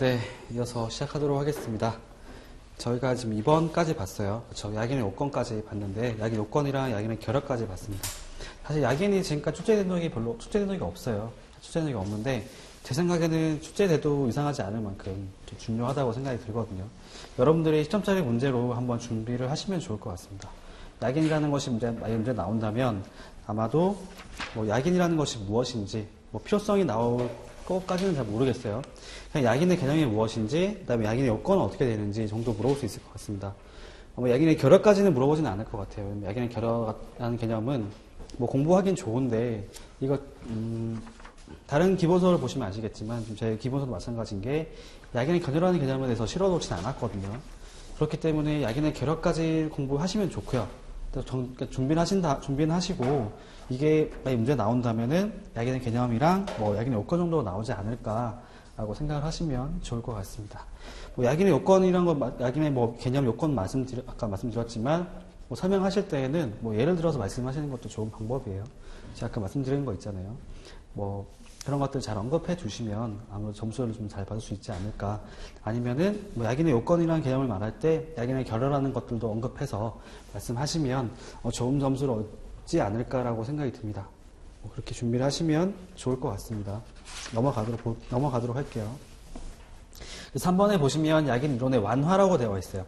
네, 이어서 시작하도록 하겠습니다. 저희가 지금 2번까지 봤어요. 그렇죠? 약인의 요건까지 봤는데 약인 요건이랑 약인의 결합까지 봤습니다. 사실 약인이 지금까지 출제된 적이 없어요. 출제된 적이 없는데 제 생각에는 출제돼도 이상하지 않을 만큼 좀 중요하다고 생각이 들거든요. 여러분들이 시점짜리 문제로 한번 준비를 하시면 좋을 것 같습니다. 약인이라는 것이 문제 나온다면 아마도 뭐 약인이라는 것이 무엇인지 필요성이 나올 것까지는 잘 모르겠어요. 그냥 약인의 개념이 무엇인지, 그 다음에 약인의 요건은 어떻게 되는지 정도 물어볼 수 있을 것 같습니다. 약인의 결합까지는 물어보지는 않을 것 같아요. 약인의 결합이라는 개념은 공부하긴 좋은데 이거 다른 기본서를 보시면 아시겠지만 제 기본서도 마찬가지인 게 약인의 결합이라는 개념에 대해서 실어놓지는 않았거든요. 그렇기 때문에 약인의 결합까지 공부하시면 좋고요. 준비는 하시고 이게 만약 문제 나온다면은 약인의 개념이랑 약인의 요건 정도 나오지 않을까라고 생각을 하시면 좋을 것 같습니다. 약인의 요건이란 거, 약인의 개념 요건 아까 말씀드렸지만 설명하실 때에는 예를 들어서 말씀하시는 것도 좋은 방법이에요. 제가 아까 말씀드린 거 있잖아요. 그런 것들 잘 언급해 주시면 아무래도 점수를 좀 잘 받을 수 있지 않을까. 아니면은 약인의 요건이라는 개념을 말할 때 약인의 결여라는 것들도 언급해서 말씀하시면 좋은 점수를 얻지 않을까라고 생각이 듭니다. 그렇게 준비를 하시면 좋을 것 같습니다. 넘어가도록 할게요. 3번에 보시면 약인 이론의 완화라고 되어 있어요.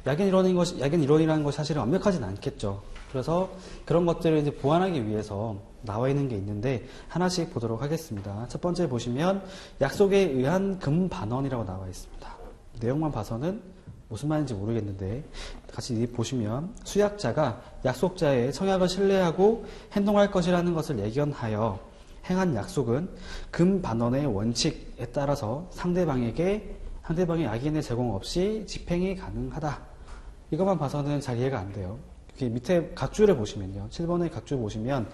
약인 이론이라는 것이 사실은 완벽하진 않겠죠. 그래서 그런 것들을 이제 보완하기 위해서 나와 있는 게 있는데 하나씩 보도록 하겠습니다. 첫 번째 보시면 약속에 의한 금반원이라고 나와 있습니다. 내용만 봐서는 무슨 말인지 모르겠는데 같이 보시면 수약자가 약속자의 청약을 신뢰하고 행동할 것이라는 것을 예견하여 행한 약속은 금반원의 원칙에 따라서 상대방의 약인의 제공 없이 집행이 가능하다. 이것만 봐서는 잘 이해가 안 돼요. 밑에 각주를 보시면요. 7번의 각주 보시면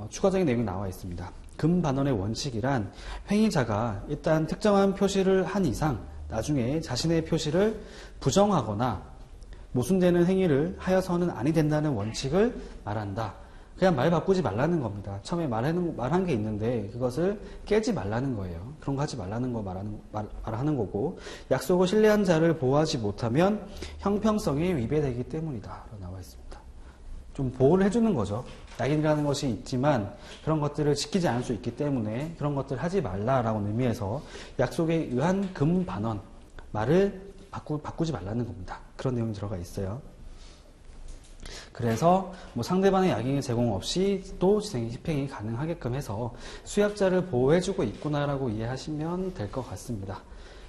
추가적인 내용이 나와 있습니다. 금반원의 원칙이란 행위자가 일단 특정한 표시를 한 이상 나중에 자신의 표시를 부정하거나 모순되는 행위를 하여서는 아니 된다는 원칙을 말한다. 그냥 말 바꾸지 말라는 겁니다. 처음에 말한 게 있는데 그것을 깨지 말라는 거예요. 그런 거 하지 말라는 거 말하는 거고, 약속을 신뢰한 자를 보호하지 못하면 형평성에 위배되기 때문이다. 라고 나와 있습니다. 좀 보호를 해주는 거죠. 약인이라는 것이 있지만 그런 것들을 지키지 않을 수 있기 때문에 그런 것들을 하지 말라라는 의미에서 약속에 의한 금반원, 말을 바꾸지 말라는 겁니다. 그런 내용이 들어가 있어요. 그래서 상대방의 약인의 제공 없이 또 집행이 가능하게끔 해서 수약자를 보호해주고 있구나라고 이해하시면 될 것 같습니다.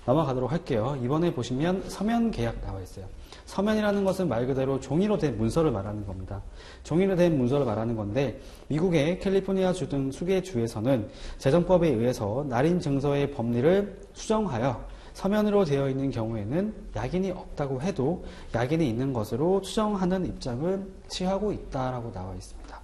넘어가도록 할게요. 이번에 보시면 서면계약 나와 있어요. 서면이라는 것은 말 그대로 종이로 된 문서를 말하는 겁니다. 종이로 된 문서를 말하는 건데 미국의 캘리포니아주 등 수개 주에서는 재정법에 의해서 날인 증서의 법리를 수정하여 서면으로 되어 있는 경우에는 약인이 없다고 해도 약인이 있는 것으로 추정하는 입장을 취하고 있다라고 나와 있습니다.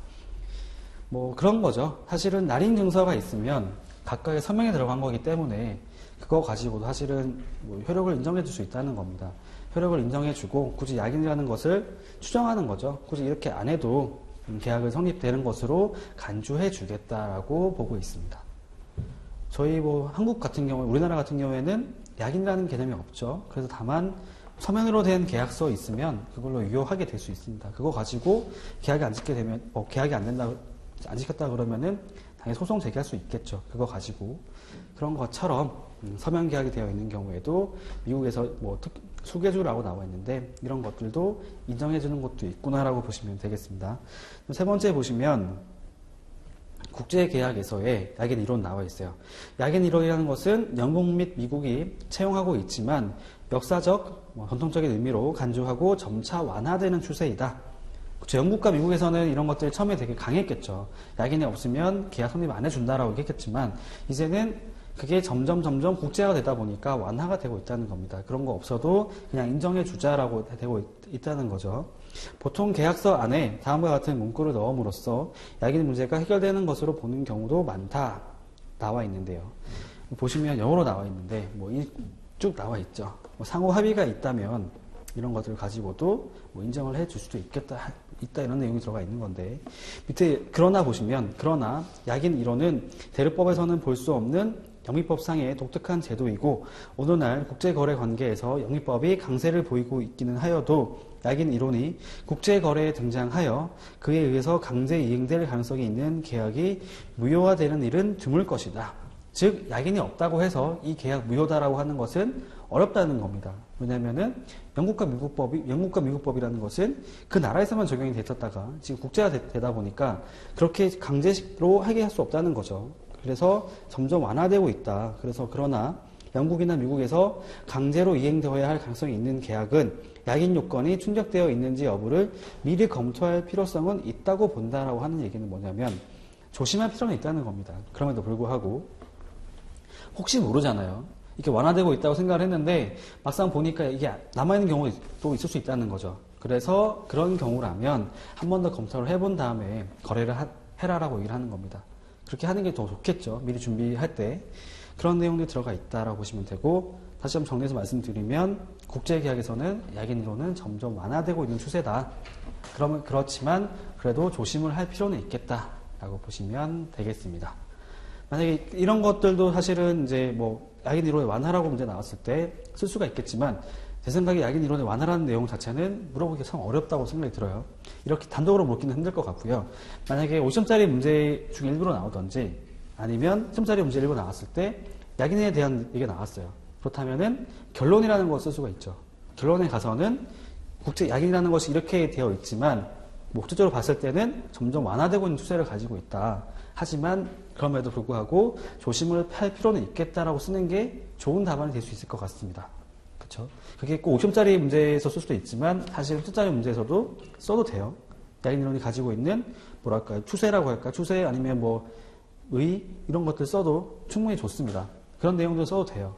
그런 거죠. 사실은 날인 증서가 있으면 각각의 서명에 들어간 거기 때문에 그거 가지고도 사실은 효력을 인정해 줄 수 있다는 겁니다. 효력을 인정해 주고 굳이 약인이라는 것을 추정하는 거죠. 굳이 이렇게 안 해도 계약을 성립되는 것으로 간주해 주겠다라고 보고 있습니다. 저희 한국 같은 경우에, 우리나라 같은 경우에는 약인이라는 개념이 없죠. 그래서 다만 서면으로 된 계약서 있으면 그걸로 유효하게 될 수 있습니다. 그거 가지고 계약이 안 짓게 되면, 계약이 안 지켰다 그러면은 당연히 소송 제기할 수 있겠죠. 그거 가지고. 그런 것처럼 서면 계약이 되어 있는 경우에도 미국에서 수개주라고 나와 있는데 이런 것들도 인정해주는 것도 있구나라고 보시면 되겠습니다. 세 번째 보시면 국제계약에서의 약인 이론 나와 있어요. 약인 이론이라는 것은 영국 및 미국이 채용하고 있지만 역사적, 전통적인 의미로 간주하고 점차 완화되는 추세이다. 그렇죠. 영국과 미국에서는 이런 것들이 처음에 되게 강했겠죠. 약인이 없으면 계약 성립 안 해준다라고 했겠지만 이제는 그게 점점 국제화가 되다 보니까 완화가 되고 있다는 겁니다. 그런 거 없어도 그냥 인정해주자라고 되고 있다는 거죠. 보통 계약서 안에 다음과 같은 문구를 넣음으로써 약인 문제가 해결되는 것으로 보는 경우도 많다 나와 있는데요. 보시면 영어로 나와 있는데 쭉 나와 있죠. 상호 합의가 있다면 이런 것들을 가지고도 인정을 해줄 수도 있다 이런 내용이 들어가 있는 건데 밑에 그러나 보시면 그러나 약인 이론은 대립법에서는 볼 수 없는 영미법상의 독특한 제도이고 오늘날 국제거래 관계에서 영미법이 강세를 보이고 있기는 하여도 약인 이론이 국제거래에 등장하여 그에 의해서 강제 이행될 가능성이 있는 계약이 무효화되는 일은 드물 것이다. 즉 약인이 없다고 해서 이 계약 무효다라고 하는 것은 어렵다는 겁니다. 왜냐하면은 영국과 미국법이라는 것은 그 나라에서만 적용이 됐었다가 지금 국제화 되다 보니까 그렇게 강제로 하게 할 수 없다는 거죠. 그래서 점점 완화되고 있다. 그래서 그러나 영국이나 미국에서 강제로 이행되어야 할 가능성이 있는 계약은 약인 요건이 충족되어 있는지 여부를 미리 검토할 필요성은 있다고 본다라고 하는 얘기는 뭐냐면 조심할 필요는 있다는 겁니다. 그럼에도 불구하고 혹시 모르잖아요. 이렇게 완화되고 있다고 생각을 했는데 막상 보니까 이게 남아있는 경우도 있을 수 있다는 거죠. 그래서 그런 경우라면 한 번 더 검토를 해본 다음에 거래를 해라라고 얘기를 하는 겁니다. 그렇게 하는 게 더 좋겠죠. 미리 준비할 때. 그런 내용들이 들어가 있다라고 보시면 되고 다시 한번 정리해서 말씀드리면 국제계약에서는 약인이론은 점점 완화되고 있는 추세다. 그렇지만 그래도 조심을 할 필요는 있겠다라고 보시면 되겠습니다. 만약에 이런 것들도 사실은 이제 뭐 약인 이론의 완화라고 문제 나왔을 때 쓸 수가 있겠지만 제 생각에 약인 이론의 완화라는 내용 자체는 물어보기 참 어렵다고 생각이 들어요. 이렇게 단독으로 물기는 힘들 것 같고요. 만약에 50점짜리 문제 중에 일부러 나오던지 아니면 10점짜리 문제 일부러 나왔을 때 약인에 대한 얘기가 나왔어요. 그렇다면은 결론이라는 걸 쓸 수가 있죠. 결론에 가서는 약인이라는 것이 이렇게 되어 있지만 목적적으로 봤을 때는 점점 완화되고 있는 추세를 가지고 있다. 하지만 그럼에도 불구하고 조심을 할 필요는 있겠다라고 쓰는 게 좋은 답안이 될 수 있을 것 같습니다. 그렇죠? 그게 꼭 50점짜리 문제에서 쓸 수도 있지만 사실 10점짜리 문제에서도 써도 돼요. 약인이론이 가지고 있는 뭐랄까요? 추세라고 할까? 추세 아니면 뭐 이런 것들 써도 충분히 좋습니다. 그런 내용들 써도 돼요.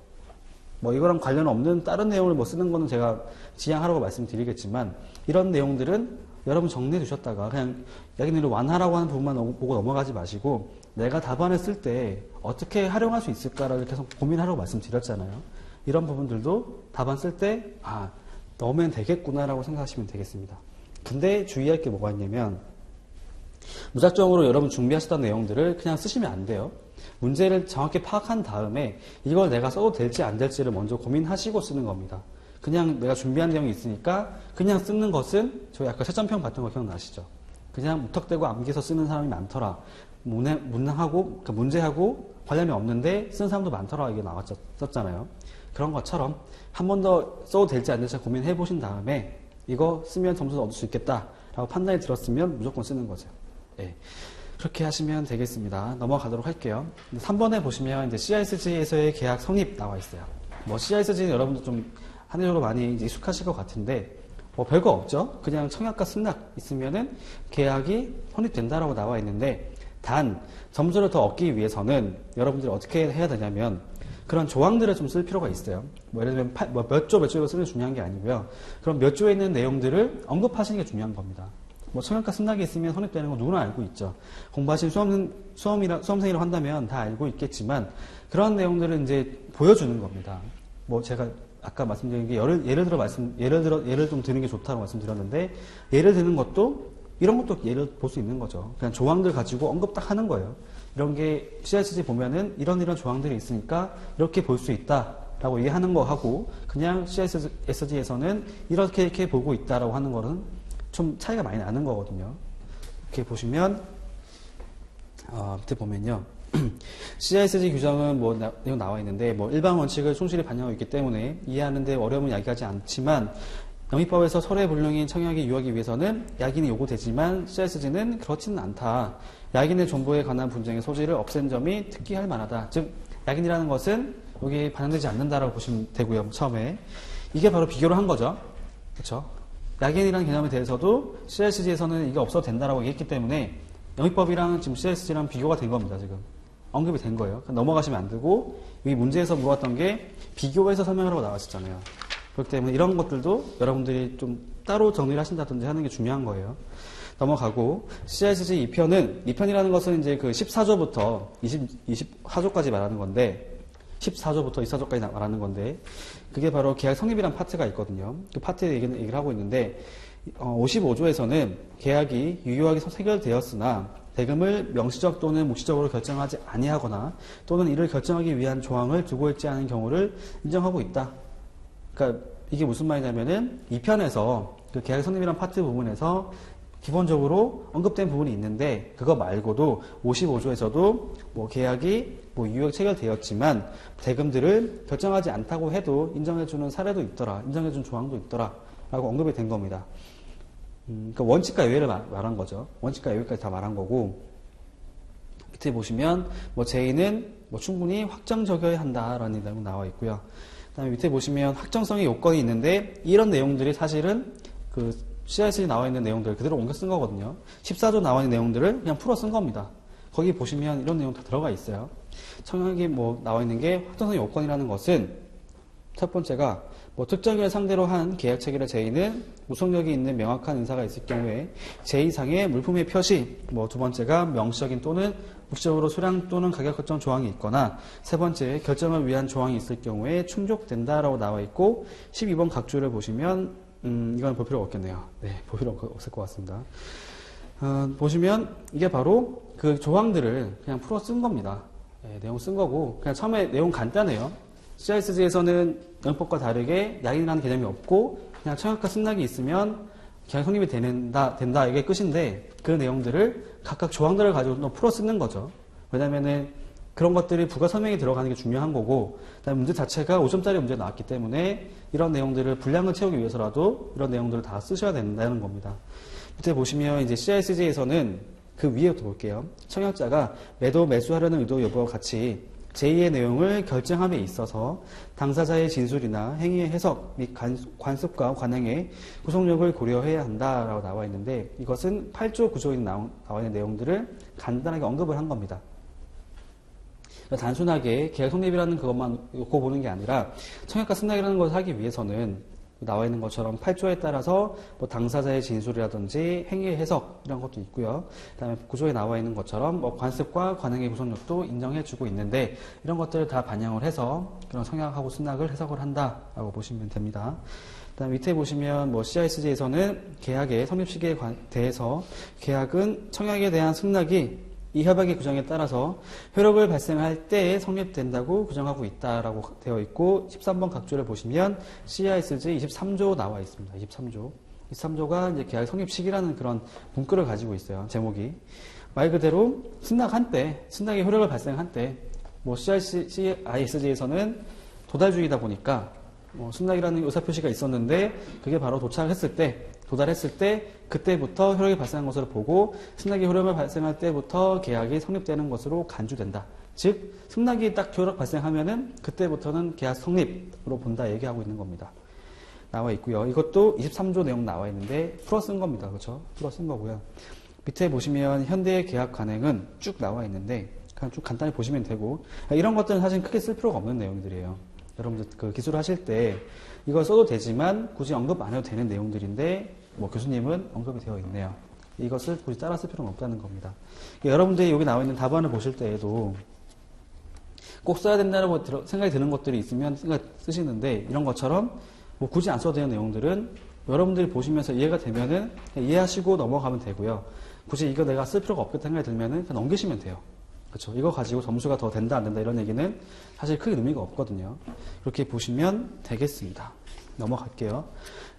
뭐 이거랑 관련 없는 다른 내용을 뭐 쓰는 거는 제가 지양하라고 말씀드리겠지만 이런 내용들은 여러분 정리해 두셨다가 그냥 약인이론 완화라고 하는 부분만 보고 넘어가지 마시고 내가 답안을 쓸 때 어떻게 활용할 수 있을까를 계속 고민하라고 말씀드렸잖아요. 이런 부분들도 답안 쓸 때 넣으면 되겠구나라고 생각하시면 되겠습니다. 근데 주의할 게 뭐가 있냐면 무작정으로 여러분 준비하셨던 내용들을 그냥 쓰시면 안 돼요. 문제를 정확히 파악한 다음에 이걸 내가 써도 될지 안 될지를 먼저 고민하시고 쓰는 겁니다. 그냥 내가 준비한 내용이 있으니까 그냥 쓰는 것은 저희 아까 채점평 봤던 거 기억나시죠? 그냥 무턱대고 암기해서 쓰는 사람이 많더라. 문제하고 관련이 없는데 쓰는 사람도 많더라. 이게 나왔었잖아요. 그런 것처럼 한 번 더 써도 될지 안 될지 고민해 보신 다음에 이거 쓰면 점수를 얻을 수 있겠다라고 판단이 들었으면 무조건 쓰는 거죠. 예. 그렇게 하시면 되겠습니다. 넘어가도록 할게요. 3번에 보시면 이제 CISG에서의 계약 성립 나와 있어요. 뭐 CISG는 여러분들 좀 한해적으로 많이 이제 익숙하실 것 같은데 뭐 별거 없죠. 그냥 청약과 승낙 있으면은 계약이 성립된다라고 나와 있는데 단 점수를 더 얻기 위해서는 여러분들이 어떻게 해야 되냐면 그런 조항들을 좀 쓸 필요가 있어요. 뭐 예를 들면 몇 조로 쓰는 게 중요한 게 아니고요. 그럼 몇 조에 있는 내용들을 언급하시는 게 중요한 겁니다. 뭐 청약과 승낙이 있으면 성립되는 건 누구나 알고 있죠. 공부하신 수험생이라고 한다면 다 알고 있겠지만 그런 내용들을 이제 보여주는 겁니다. 뭐 제가 아까 말씀드린 게 예를 좀 드는 게 좋다고 말씀드렸는데 예를 드는 것도 이런 것도 예를 볼 수 있는 거죠. 그냥 조항들 가지고 언급 딱 하는 거예요. 이런 게 CISG 보면은 이런 조항들이 있으니까 이렇게 볼 수 있다라고 얘기하는 거 하고 그냥 CISG에서는 이렇게 보고 있다라고 하는 거는 좀 차이가 많이 나는 거거든요. 이렇게 보시면 밑에 보면요. CISG 규정은 뭐 내용 나와 있는데 뭐 일반 원칙을 충실히 반영하고 있기 때문에 이해하는데 어려움을 야기하지 않지만 영미법에서 서로의 불능인 청약이 유하기 위해서는 약인이 요구되지만 CISG는 그렇지는 않다. 약인의 존보에 관한 분쟁의 소지를 없앤 점이 특기할 만하다. 즉 약인이라는 것은 여기 반영되지 않는다라고 보시면 되고요. 처음에 이게 바로 비교를 한 거죠. 그렇죠? 약인이라는 개념에 대해서도 CISG에서는 이게 없어도 된다라고 얘기했기 때문에 영미법이랑 지금 CISG랑 비교가 된 겁니다. 지금 언급이 된 거예요. 넘어가시면 안 되고 여기 문제에서 물어봤던 게 비교해서 설명하라고 나왔었잖아요. 그렇기 때문에 이런 것들도 여러분들이 좀 따로 정리를 하신다든지 하는 게 중요한 거예요. 넘어가고 CISG 2편이라는 것은 이제 그 14조부터 24조까지 말하는 건데 14조부터 24조까지 말하는 건데 그게 바로 계약 성립이라는 파트가 있거든요. 그 파트에 얘기를 하고 있는데 55조에서는 계약이 유효하게 체결되었으나 대금을 명시적 또는 묵시적으로 결정하지 아니하거나 또는 이를 결정하기 위한 조항을 두고 있지 않은 경우를 인정하고 있다. 그러니까 이게 무슨 말이냐면은 2편에서 그 계약 성립이란 파트 부분에서 기본적으로 언급된 부분이 있는데 그거 말고도 55조에서도 뭐 계약이 뭐 유효 체결되었지만 대금들을 결정하지 않다고 해도 인정해주는 사례도 있더라, 인정해주는 조항도 있더라 라고 언급이 된 겁니다. 그러니까 원칙과 예외를 말한 거죠. 원칙과 예외까지 다 말한 거고, 밑에 보시면 뭐 제2는 뭐 충분히 확정적여야 한다라는 내용 나와 있고요. 그다음에 밑에 보시면 확정성의 요건이 있는데 이런 내용들이 사실은 그 CRS에 나와 있는 내용들 그대로 옮겨 쓴 거거든요. 14조 나와 있는 내용들을 그냥 풀어 쓴 겁니다. 거기 보시면 이런 내용 다 들어가 있어요. 청약이 뭐 나와 있는 게 확정성의 요건이라는 것은 첫 번째가 뭐 특정인을 상대로 한 계약 체결의 제의는 우성력이 있는 명확한 인사가 있을 경우에 제2상의 물품의 표시, 뭐 두 번째가 명시적인 또는 묵시적으로 수량 또는 가격 결정 조항이 있거나 세 번째 결정을 위한 조항이 있을 경우에 충족된다라고 나와 있고 12번 각주를 보시면 이건 볼 필요가 없겠네요. 네, 볼 필요가 없을 것 같습니다. 보시면 이게 바로 그 조항들을 그냥 풀어 쓴 겁니다. 네, 내용 쓴 거고 그냥 처음에 내용 간단해요. CRSG에서는 영법과 다르게 약인이라는 개념이 없고 그냥 청약과 승낙이 있으면 계약 성립이 된다 이게 끝인데 그 내용들을 각각 조항들을 가지고 또 풀어 쓰는 거죠. 왜냐면은 그런 것들이 부가 설명이 들어가는 게 중요한 거고 그다음에 문제 자체가 5점짜리 문제 나왔기 때문에 이런 내용들을 분량을 채우기 위해서라도 이런 내용들을 다 쓰셔야 된다는 겁니다. 밑에 보시면 이제 CRSG에서는 그 위에부터 볼게요. 청약자가 매도 매수하려는 의도 여부와 같이 제2의 내용을 결정함에 있어서 당사자의 진술이나 행위의 해석 및 관습과 관행의 구속력을 고려해야 한다라고 나와 있는데 이것은 8조 9조에 나와 있는 내용들을 간단하게 언급을 한 겁니다. 그러니까 단순하게 계약 성립이라는 그것만 놓고 보는 게 아니라 청약과 승낙이라는 것을 하기 위해서는 나와 있는 것처럼 8조에 따라서 뭐 당사자의 진술이라든지 행위의 해석 이런 것도 있고요. 그다음에 9조에 나와 있는 것처럼 뭐 관습과 관행의 구속력도 인정해주고 있는데 이런 것들을 다 반영을 해서 그런 청약하고 승낙을 해석을 한다라고 보시면 됩니다. 그다음 밑에 보시면 뭐 CRSG에서는 계약의 성립 시기에 대해서 계약은 청약에 대한 승낙이 이 협약의 규정에 따라서 효력을 발생할 때에 성립된다고 규정하고 있다라고 되어 있고 13번 각조를 보시면 CRSG 23조 나와 있습니다. 23조가 이제 계약 성립 시기라는 그런 문구를 가지고 있어요. 제목이 말 그대로 승낙한 때, 승낙의 효력을 발생한 때, 뭐 CRSG에서는 도달주의다 보니까 뭐 승낙이라는 의사표시가 있었는데 그게 바로 도달했을 때 그때부터 효력이 발생한 것으로 보고 승낙이 효력을 발생할 때부터 계약이 성립되는 것으로 간주된다. 즉 승낙이 딱 효력 발생하면은 그때부터는 계약 성립으로 본다 얘기하고 있는 겁니다. 나와 있고요. 이것도 23조 내용 나와 있는데 풀어 쓴 겁니다. 그렇죠? 풀어 쓴 거고요. 밑에 보시면 현대의 계약 관행은 쭉 나와 있는데 그냥 쭉 간단히 보시면 되고 이런 것들은 사실 크게 쓸 필요가 없는 내용들이에요. 여러분들 그 기술을 하실 때 이걸 써도 되지만 굳이 언급 안 해도 되는 내용들인데 뭐 교수님은 언급이 되어 있네요. 이것을 굳이 따라 쓸 필요는 없다는 겁니다. 여러분들이 여기 나와 있는 답안을 보실 때에도 꼭 써야 된다고 생각이 드는 것들이 있으면 쓰시는데 이런 것처럼 뭐 굳이 안 써도 되는 내용들은 여러분들이 보시면서 이해가 되면은 이해하시고 넘어가면 되고요. 굳이 이거 내가 쓸 필요가 없겠다 생각이 들면은 그냥 넘기시면 돼요. 그렇죠. 이거 가지고 점수가 더 된다 안 된다 이런 얘기는 사실 크게 의미가 없거든요. 이렇게 보시면 되겠습니다. 넘어갈게요.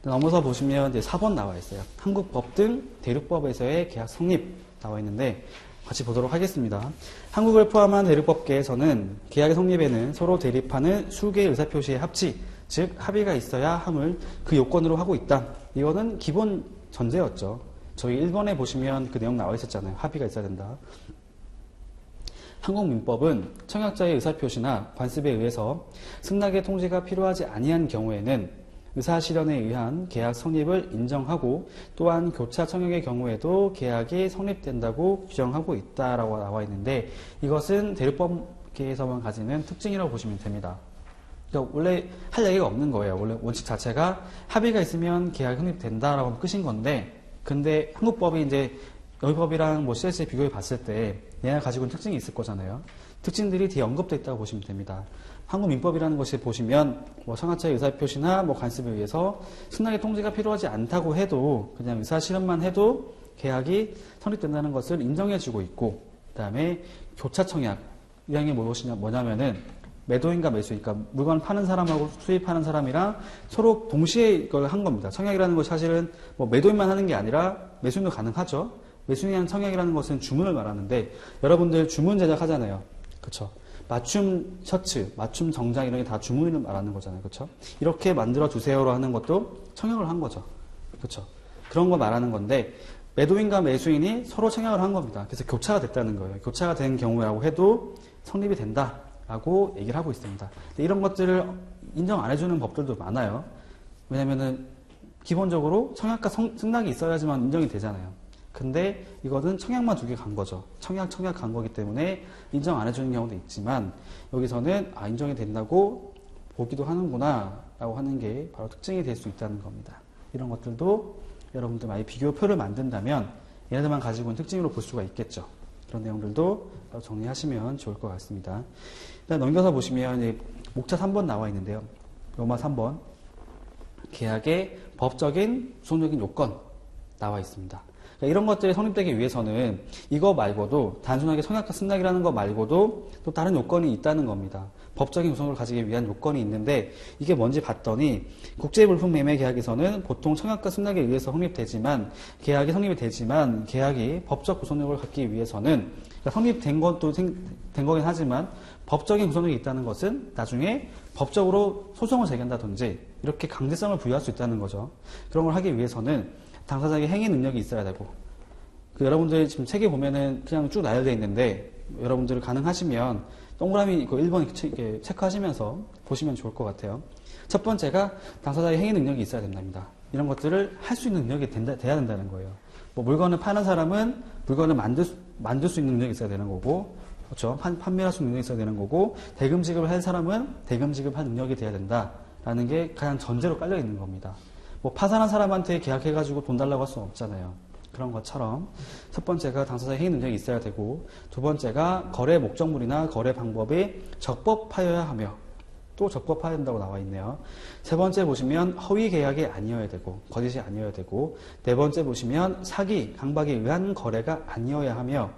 넘어서 보시면 이제 4번 나와 있어요. 한국법 등 대륙법에서의 계약 성립 나와 있는데 같이 보도록 하겠습니다. 한국을 포함한 대륙법계에서는 계약의 성립에는 서로 대립하는 수개의 의사표시의 합치, 즉 합의가 있어야 함을 그 요건으로 하고 있다. 이거는 기본 전제였죠. 저희 1번에 보시면 그 내용 나와 있었잖아요. 합의가 있어야 된다. 한국민법은 청약자의 의사표시나 관습에 의해서 승낙의 통지가 필요하지 아니한 경우에는 의사실현에 의한 계약 성립을 인정하고 또한 교차 청약의 경우에도 계약이 성립된다고 규정하고 있다라고 나와 있는데 이것은 대륙법계에서만 가지는 특징이라고 보시면 됩니다. 그러니까 원래 할 얘기가 없는 거예요. 원래 원칙 자체가 합의가 있으면 계약이 성립된다라고 하면 끝인 건데 근데 한국법이 이제 여기법이랑 뭐 CS에 비교해 봤을 때 얘가 가지고 있는 특징이 있을 거잖아요. 특징들이 뒤에 언급되어 있다고 보시면 됩니다. 한국민법이라는 것을 보시면 뭐 청약자의 의사표시나 뭐 관습에 의해서 승낙의 통지가 필요하지 않다고 해도 그냥 의사실현만 해도 계약이 성립된다는 것을 인정해주고 있고, 그 다음에 교차 청약. 이런 게 뭐냐면은 매도인과 매수인, 그러니까 물건을 파는 사람하고 수입하는 사람이랑 서로 동시에 이걸 한 겁니다. 청약이라는 것이 사실은 뭐 매도인만 하는 게 아니라 매수인도 가능하죠. 매수인이 하는 청약이라는 것은 주문을 말하는데, 여러분들 주문 제작하잖아요. 그쵸? 맞춤 셔츠, 맞춤 정장 이런 게 다 주문을 말하는 거잖아요. 그쵸? 이렇게 만들어 주세요로 하는 것도 청약을 한 거죠. 그쵸? 그런 거 말하는 건데, 매도인과 매수인이 서로 청약을 한 겁니다. 그래서 교차가 됐다는 거예요. 교차가 된 경우라고 해도 성립이 된다라고 얘기를 하고 있습니다. 이런 것들을 인정 안 해주는 법들도 많아요. 왜냐면은 기본적으로 청약과 승낙이 있어야지만 인정이 되잖아요. 근데 이거는 청약만 두 개 간 거죠. 청약 간 거기 때문에 인정 안 해주는 경우도 있지만, 여기서는 인정이 된다고 보기도 하는구나 라고 하는 게 바로 특징이 될 수 있다는 겁니다. 이런 것들도 여러분들 만약 비교표를 만든다면 얘네들만 가지고 있는 특징으로 볼 수가 있겠죠. 그런 내용들도 정리하시면 좋을 것 같습니다. 일단 넘겨서 보시면 이제 목차 3번 나와 있는데요. 로마 3번 계약의 법적인 구성적인 요건 나와 있습니다. 그러니까 이런 것들이 성립되기 위해서는 이거 말고도 단순하게 청약과 승낙이라는 거 말고도 또 다른 요건이 있다는 겁니다. 법적인 구성을 가지기 위한 요건이 있는데, 이게 뭔지 봤더니 국제물품매매 계약에서는 보통 청약과 승낙에 의해서 성립되지만, 계약이 성립이 되지만 계약이 법적 구성력을 갖기 위해서는, 그러니까 성립된 것도 된 거긴 하지만 법적인 구성력이 있다는 것은 나중에 법적으로 소송을 제기한다든지 이렇게 강제성을 부여할 수 있다는 거죠. 그런 걸 하기 위해서는 당사자에게 행위 능력이 있어야 되고, 여러분들 지금 책에 보면은 그냥 쭉 나열되어 있는데, 여러분들 가능하시면 동그라미 이거 1번 이렇게 체크하시면서 보시면 좋을 것 같아요. 첫 번째가 당사자의 행위 능력이 있어야 된답니다. 이런 것들을 할 수 있는 능력이 돼야 된다는 거예요. 뭐 물건을 파는 사람은 물건을 만들 수 있는 능력이 있어야 되는 거고, 그렇죠? 판매할 수 있는 능력이 있어야 되는 거고, 대금 지급을 할 사람은 대금 지급할 능력이 돼야 된다라는 게 가장 전제로 깔려 있는 겁니다. 뭐 파산한 사람한테 계약해가지고 돈 달라고 할 수는 없잖아요. 그런 것처럼 첫 번째가 당사자의 행위 능력이 있어야 되고, 두 번째가 거래 목적물이나 거래 방법이 적법하여야 하며, 또 적법해야 된다고 나와 있네요. 세 번째 보시면 허위 계약이 아니어야 되고, 거짓이 아니어야 되고, 네 번째 보시면 사기, 강박에 의한 거래가 아니어야 하며,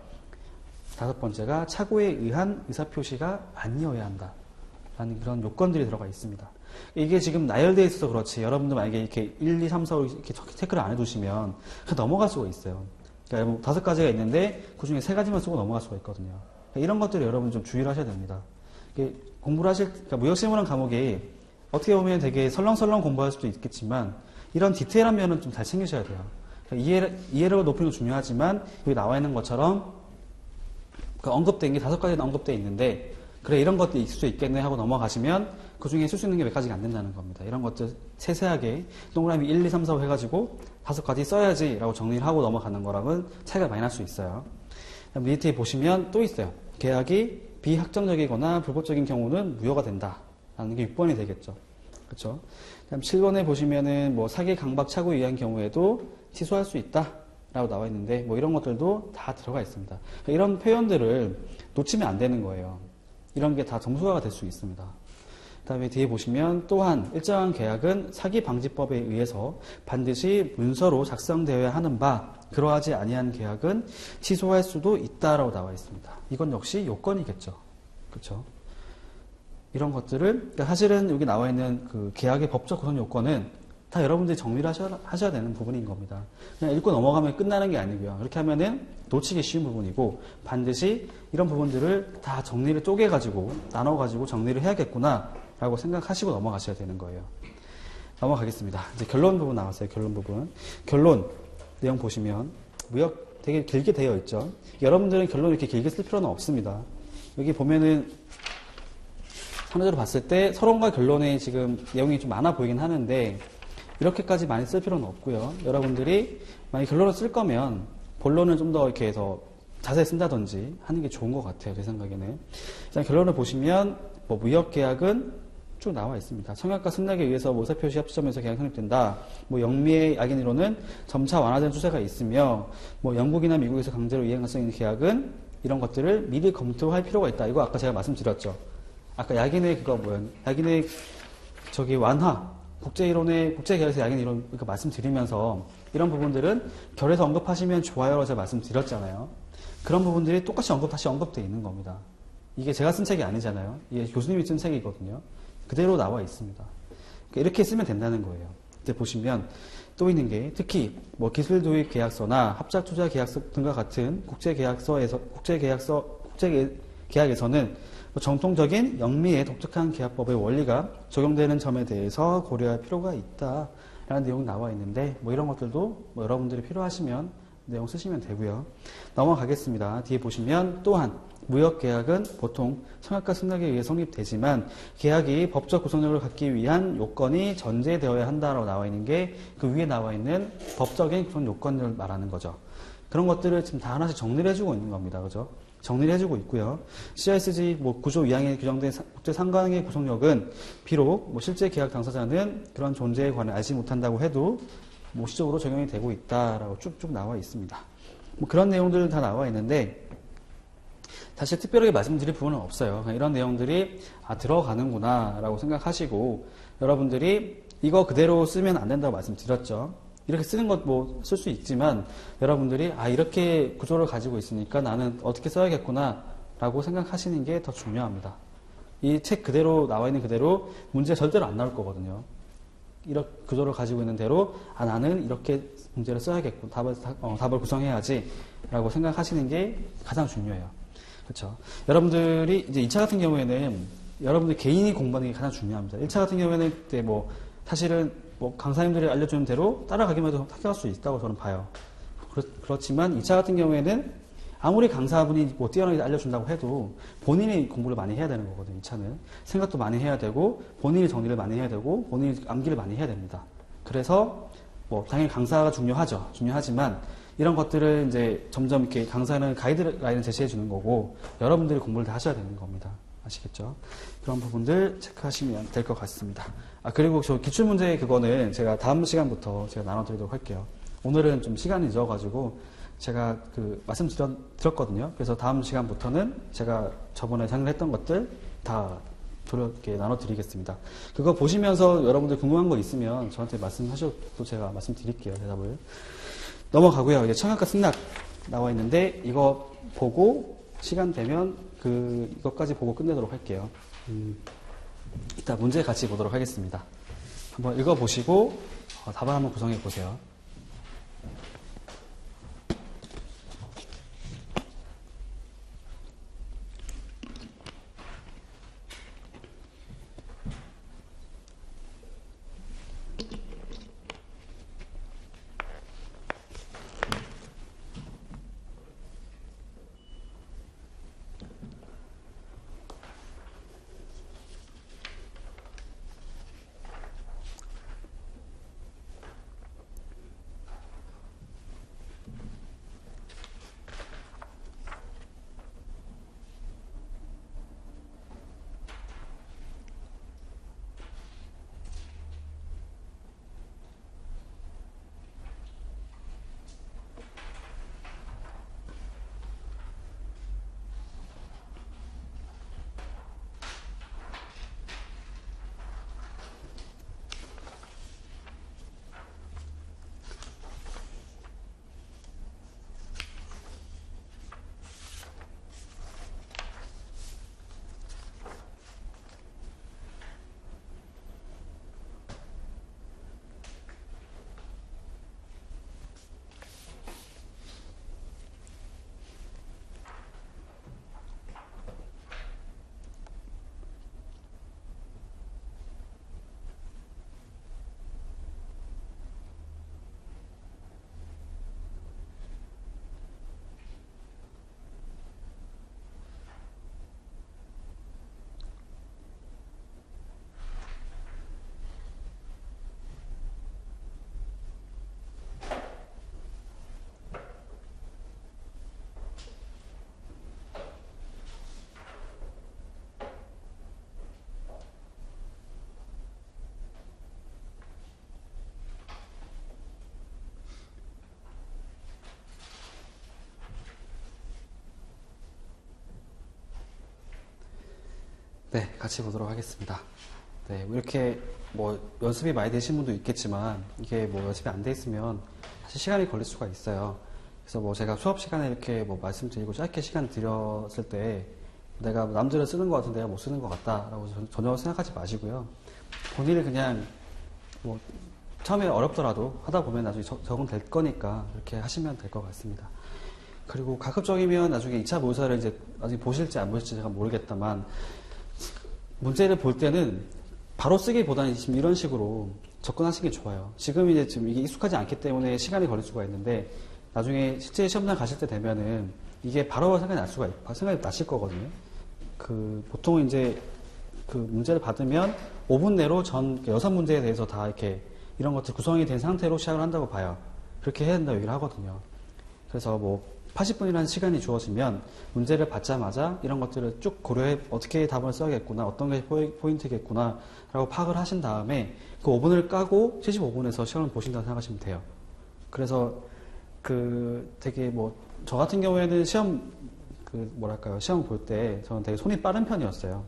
다섯 번째가 착오에 의한 의사표시가 아니어야 한다 라는 그런 요건들이 들어가 있습니다. 이게 지금 나열되어 있어서 그렇지, 여러분들 만약에 이렇게 1, 2, 3, 4, 5 이렇게 체크를 안 해두시면 그냥 넘어갈 수가 있어요. 그러니까 5가지가 있는데 그 중에 3가지만 쓰고 넘어갈 수가 있거든요. 그러니까 이런 것들을 여러분 좀 주의를 하셔야 됩니다. 공부를 그러니까 무역실무라는 과목이 어떻게 보면 되게 설렁설렁 공부할 수도 있겠지만, 이런 디테일한 면은 좀 잘 챙기셔야 돼요. 그러니까 이해력을 높이는 건 중요하지만, 여기 나와 있는 것처럼 그 언급된 게 5가지나 언급되어 있는데, 그래 이런 것도 있을 수 있겠네 하고 넘어가시면 그 중에 쓸 수 있는 게 몇 가지가 안 된다는 겁니다. 이런 것들 세세하게 동그라미 1, 2, 3, 4, 5 해가지고 5가지 써야지 라고 정리를 하고 넘어가는 거랑은 차이가 많이 날 수 있어요. 밑에 보시면 또 있어요. 계약이 비확정적이거나 불법적인 경우는 무효가 된다 라는 게 6번이 되겠죠. 그렇죠? 그다음 7번에 보시면은 뭐 사기, 강박, 착오에 의한 경우에도 취소할 수 있다 라고 나와 있는데, 뭐 이런 것들도 다 들어가 있습니다. 그러니까 이런 표현들을 놓치면 안 되는 거예요. 이런 게 다 점수화가 될 수 있습니다. 그 다음에 뒤에 보시면 또한 일정한 계약은 사기방지법에 의해서 반드시 문서로 작성되어야 하는 바, 그러하지 아니한 계약은 취소할 수도 있다라고 나와 있습니다. 이건 역시 요건이겠죠. 그렇죠? 이런 것들을, 그러니까 사실은 여기 나와 있는 그 계약의 법적 구성 요건은 다 여러분들이 정리를 하셔야 되는 부분인 겁니다. 그냥 읽고 넘어가면 끝나는 게 아니고요. 그렇게 하면은 놓치기 쉬운 부분이고, 반드시 이런 부분들을 다 정리를 쪼개가지고 나눠가지고 정리를 해야겠구나 라고 생각하시고 넘어가셔야 되는 거예요. 넘어가겠습니다. 이제 결론 부분 나왔어요. 결론 부분. 결론 내용 보시면 무역 되게 길게 되어 있죠. 여러분들은 결론 이렇게 길게 쓸 필요는 없습니다. 여기 보면은 선례적으로 봤을 때 서론과 결론에 지금 내용이 좀 많아 보이긴 하는데, 이렇게까지 많이 쓸 필요는 없고요. 여러분들이 만약 결론을 쓸 거면 본론을 좀 더 이렇게 해서 자세히 쓴다든지 하는 게 좋은 것 같아요. 제 생각에는. 일단 결론을 보시면 뭐 무역계약은 쭉 나와 있습니다. 청약과 승낙에 의해서 의사표시 합치점에서 계약이 성립된다. 뭐 영미의 약인으로는 점차 완화된 추세가 있으며, 뭐 영국이나 미국에서 강제로 이행 가능성 있는 계약은 이런 것들을 미리 검토할 필요가 있다. 이거 아까 제가 말씀드렸죠. 아까 약인의 그거 뭐야? 약인의 저기 완화 국제계약에서 약인 이론 그러니까 말씀드리면서 이런 부분들은 결에서 언급하시면 좋아요라고 제가 말씀드렸잖아요. 그런 부분들이 똑같이 다시 언급되어 있는 겁니다. 이게 제가 쓴 책이 아니잖아요. 이게 교수님이 쓴 책이거든요. 그대로 나와 있습니다. 그러니까 이렇게 쓰면 된다는 거예요. 이제 보시면 또 있는 게 특히 뭐 기술 도입 계약서나 합작 투자 계약서 등과 같은 국제계약에서는 정통적인 영미의 독특한 계약법의 원리가 적용되는 점에 대해서 고려할 필요가 있다라는 내용이 나와 있는데 뭐 이런 것들도 뭐 여러분들이 필요하시면 내용 쓰시면 되고요. 넘어가겠습니다. 뒤에 보시면 또한 무역계약은 보통 성역과 승낙에 의해 성립되지만 계약이 법적 구속력을 갖기 위한 요건이 전제되어야 한다라고 나와 있는 게 그 위에 나와 있는 법적인 그런 요건을 말하는 거죠. 그런 것들을 지금 다 하나씩 정리를 해주고 있는 겁니다. 그죠? 정리를 해주고 있고요. CRSG 구조 2항에 규정된 국제 상관의 구속력은 비록 실제 계약 당사자는 그런 존재에 관해 알지 못한다고 해도 시적으로 적용이 되고 있다라고 쭉쭉 나와 있습니다. 그런 내용들 다 나와 있는데 사실 특별하게 말씀드릴 부분은 없어요. 이런 내용들이 들어가는구나라고 생각하시고 여러분들이 이거 그대로 쓰면 안 된다고 말씀드렸죠. 이렇게 쓰는 것 쓸 수 있지만 여러분들이 이렇게 구조를 가지고 있으니까 나는 어떻게 써야겠구나 라고 생각하시는 게 더 중요합니다. 이 책 그대로 나와 있는 그대로 문제 절대로 안 나올 거거든요. 이렇게 구조를 가지고 있는 대로 나는 이렇게 문제를 써야겠고 답을 구성해야지 라고 생각하시는 게 가장 중요해요. 그렇죠. 여러분들이 이제 2차 같은 경우에는 여러분들 개인이 공부하는 게 가장 중요합니다. 1차 같은 경우에는 그때 사실은 강사님들이 알려주는 대로 따라가기만 해도 합격할 수 있다고 저는 봐요. 그렇지만 2차 같은 경우에는 아무리 강사분이 뛰어나게 알려준다고 해도 본인이 공부를 많이 해야 되는 거거든요. 2차는 생각도 많이 해야 되고 본인이 정리를 많이 해야 되고 본인이 암기를 많이 해야 됩니다. 그래서 당연히 강사가 중요하지만 이런 것들을 이제 점점 이렇게 강사는 가이드라인을 제시해 주는 거고 여러분들이 공부를 다 하셔야 되는 겁니다. 아시겠죠? 그런 부분들 체크하시면 될 것 같습니다. 그리고 저 기출문제 그거는 제가 다음 시간부터 제가 나눠드리도록 할게요. 오늘은 좀 시간이 늦어가지고 제가 말씀드렸거든요. 그래서 다음 시간부터는 제가 저번에 상의했던 것들 다 이렇게 나눠드리겠습니다. 그거 보시면서 여러분들 궁금한 거 있으면 저한테 말씀하셔도 제가 말씀드릴게요. 대답을. 넘어가고요. 이제 청약과 승낙 나와 있는데 이거 보고 시간 되면 이것까지 보고 끝내도록 할게요. 이따 문제 같이 보도록 하겠습니다. 한번 읽어보시고 답을 한번 구성해 보세요. 네, 같이 보도록 하겠습니다. 네, 뭐 이렇게 뭐 연습이 많이 되신 분도 있겠지만 이게 뭐 연습이 안 돼 있으면 사실 시간이 걸릴 수가 있어요. 그래서 뭐 제가 수업 시간에 이렇게 뭐 말씀드리고 짧게 시간 드렸을 때 내가 남들은 쓰는 것 같은데 내가 못 쓰는 것 같다라고 전혀 생각하지 마시고요. 본인이 그냥 뭐 처음에 어렵더라도 하다 보면 나중에 적응될 거니까 그렇게 하시면 될 것 같습니다. 그리고 가급적이면 나중에 2차 모의사를 이제 나중에 보실지 안 보실지 제가 모르겠다만 문제를 볼 때는 바로 쓰기보다는 지금 이런 식으로 접근하시는 게 좋아요. 지금 이게 익숙하지 않기 때문에 시간이 걸릴 수가 있는데 나중에 실제 시험장 가실 때 되면은 이게 바로 생각이 나실 거거든요. 보통 이제 그 문제를 받으면 5분 내로 6문제에 대해서 다 이렇게 이런 것들 구성이 된 상태로 시작을 한다고 봐요. 그렇게 해야 된다고 얘기를 하거든요. 그래서 뭐 80분이라는 시간이 주어지면 문제를 받자마자 이런 것들을 쭉 고려해 어떻게 답을 써야겠구나, 어떤 게 포인트겠구나 라고 파악을 하신 다음에 그 5분을 까고 75분에서 시험을 보신다고 생각하시면 돼요. 그래서 되게 저 같은 경우에는 시험 시험 볼 때 저는 되게 손이 빠른 편이었어요.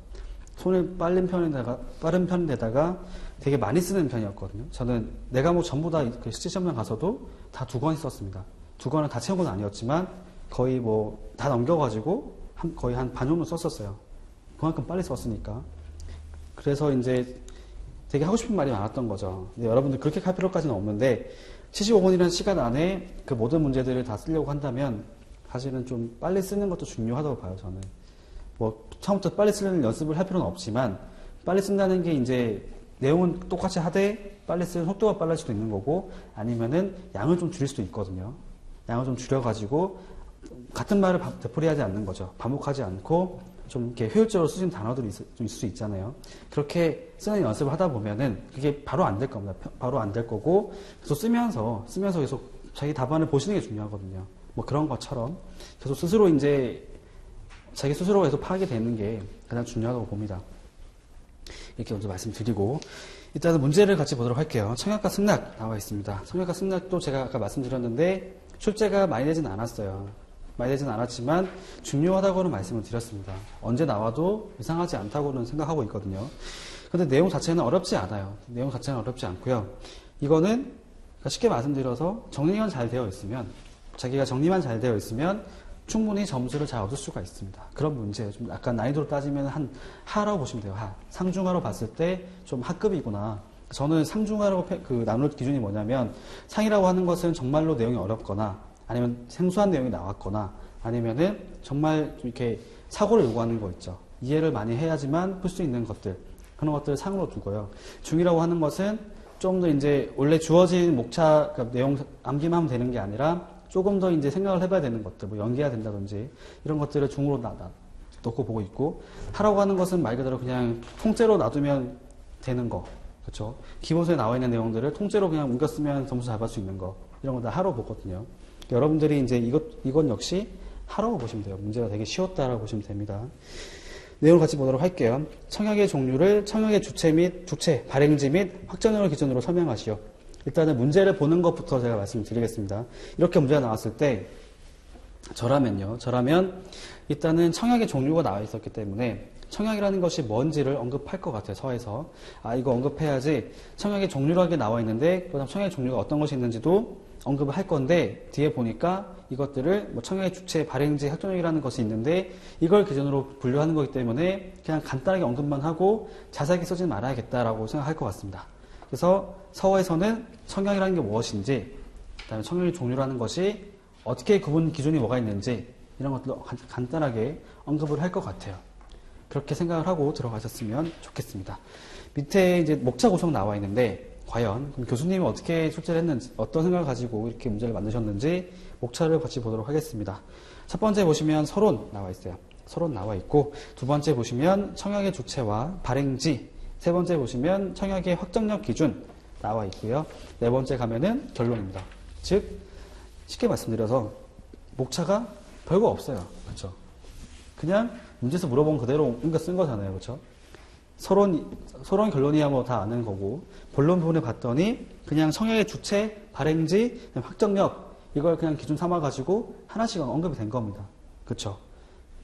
손이 빠른 편인데다가 되게 많이 쓰는 편이었거든요. 저는 내 과목 전부 다 실제 시험장 가서도 다 2권 썼습니다. 2권은 다 채운 건 아니었지만 거의 다 넘겨가지고 거의 한 반 정도 썼었어요. 그만큼 빨리 썼으니까. 그래서 이제 되게 하고 싶은 말이 많았던 거죠. 근데 여러분들 그렇게 할 필요까지는 없는데 75분이라는 시간 안에 그 모든 문제들을 다 쓰려고 한다면 사실은 좀 빨리 쓰는 것도 중요하다고 봐요, 저는. 처음부터 빨리 쓰는 연습을 할 필요는 없지만 빨리 쓴다는 게 이제 내용은 똑같이 하되 빨리 쓰는 속도가 빨라질 수도 있는 거고 아니면은 양을 좀 줄일 수도 있거든요. 양을 좀 줄여가지고 같은 말을 되풀이하지 않는 거죠. 반복하지 않고 좀 이렇게 효율적으로 쓰시는 단어들이 좀 있을 수 있잖아요. 그렇게 쓰는 연습을 하다 보면은 그게 바로 안 될 겁니다. 바로 안 될 거고 계속 쓰면서 계속 자기 답안을 보시는 게 중요하거든요. 그런 것처럼 계속 자기 스스로 계속 파악이 되는 게 가장 중요하다고 봅니다. 이렇게 먼저 말씀드리고 일단은 문제를 같이 보도록 할게요. 청약과 승낙 나와 있습니다. 청약과 승낙도 제가 아까 말씀드렸는데 출제가 많이 되진 않았어요. 많이 되진 않았지만 중요하다고는 말씀을 드렸습니다. 언제 나와도 이상하지 않다고는 생각하고 있거든요. 근데 내용 자체는 어렵지 않아요. 내용 자체는 어렵지 않고요. 이거는 쉽게 말씀드려서 정리만 잘 되어 있으면 자기가 정리만 잘 되어 있으면 충분히 점수를 잘 얻을 수가 있습니다. 그런 문제예요. 좀 약간 난이도로 따지면 한 하라고 보시면 돼요. 상중하로 봤을 때 좀 하급이구나. 저는 상중하라고 나눌 기준이 뭐냐면 상이라고 하는 것은 정말로 내용이 어렵거나 아니면 생소한 내용이 나왔거나 아니면은 정말 좀 이렇게 사고를 요구하는 거 있죠. 이해를 많이 해야지만 풀 수 있는 것들 그런 것들을 상으로 두고요. 중이라고 하는 것은 좀 더 이제 원래 주어진 목차 내용 암기만 하면 되는 게 아니라 조금 더 이제 생각을 해봐야 되는 것들, 연기해야 된다든지 이런 것들을 중으로 넣고 보고 있고 하라고 하는 것은 말 그대로 그냥 통째로 놔두면 되는 거, 그렇죠? 기본서에 나와 있는 내용들을 통째로 그냥 옮겨 쓰면 점수 잘 받을 수 있는 거 이런 거 다 하라고 보거든요. 여러분들이 이제 이건 역시 하라고 보시면 돼요. 문제가 되게 쉬웠다라고 보시면 됩니다. 내용을 같이 보도록 할게요. 청약의 종류를 청약의 주체, 발행지 및 확정형을 기준으로 설명하시오. 일단은 문제를 보는 것부터 제가 말씀드리겠습니다. 이렇게 문제가 나왔을 때 저라면 일단은 청약의 종류가 나와 있었기 때문에 청약이라는 것이 뭔지를 언급할 것 같아요. 서에서 이거 언급해야지 청약의 종류라게 나와 있는데 그다음 청약의 종류가 어떤 것이 있는지도 언급을 할 건데 뒤에 보니까 이것들을 청약의 주체, 발행지, 확정형이라는 것이 있는데 이걸 기준으로 분류하는 거기 때문에 그냥 간단하게 언급만 하고 자세하게 쓰지 말아야겠다라고 생각할 것 같습니다. 그래서 서에서는 청약이라는 게 무엇인지, 그다음에 청약의 종류라는 것이 어떻게 구분 기준이 뭐가 있는지 이런 것들로 간단하게 언급을 할 것 같아요. 그렇게 생각을 하고 들어가셨으면 좋겠습니다. 밑에 이제 목차 구성 나와 있는데 과연 그럼 교수님이 어떻게 출제를 했는지, 어떤 생각을 가지고 이렇게 문제를 만드셨는지 목차를 같이 보도록 하겠습니다. 첫 번째 보시면 서론 나와 있어요. 서론 나와 있고 두 번째 보시면 청약의 주체와 발행지, 세 번째 보시면 청약의 확정력 기준 나와 있고요. 네 번째 가면은 결론입니다. 즉 쉽게 말씀드려서 목차가 별거 없어요. 그렇죠? 그냥 문제에서 물어본 그대로 옮겨 쓴 거잖아요. 그렇죠? 서론 결론이야 뭐 다 아는 거고 본론 부분에 봤더니 그냥 청약의 주체, 발행지, 확정력 이걸 그냥 기준 삼아 가지고 하나씩 언급이 된 겁니다. 그렇죠?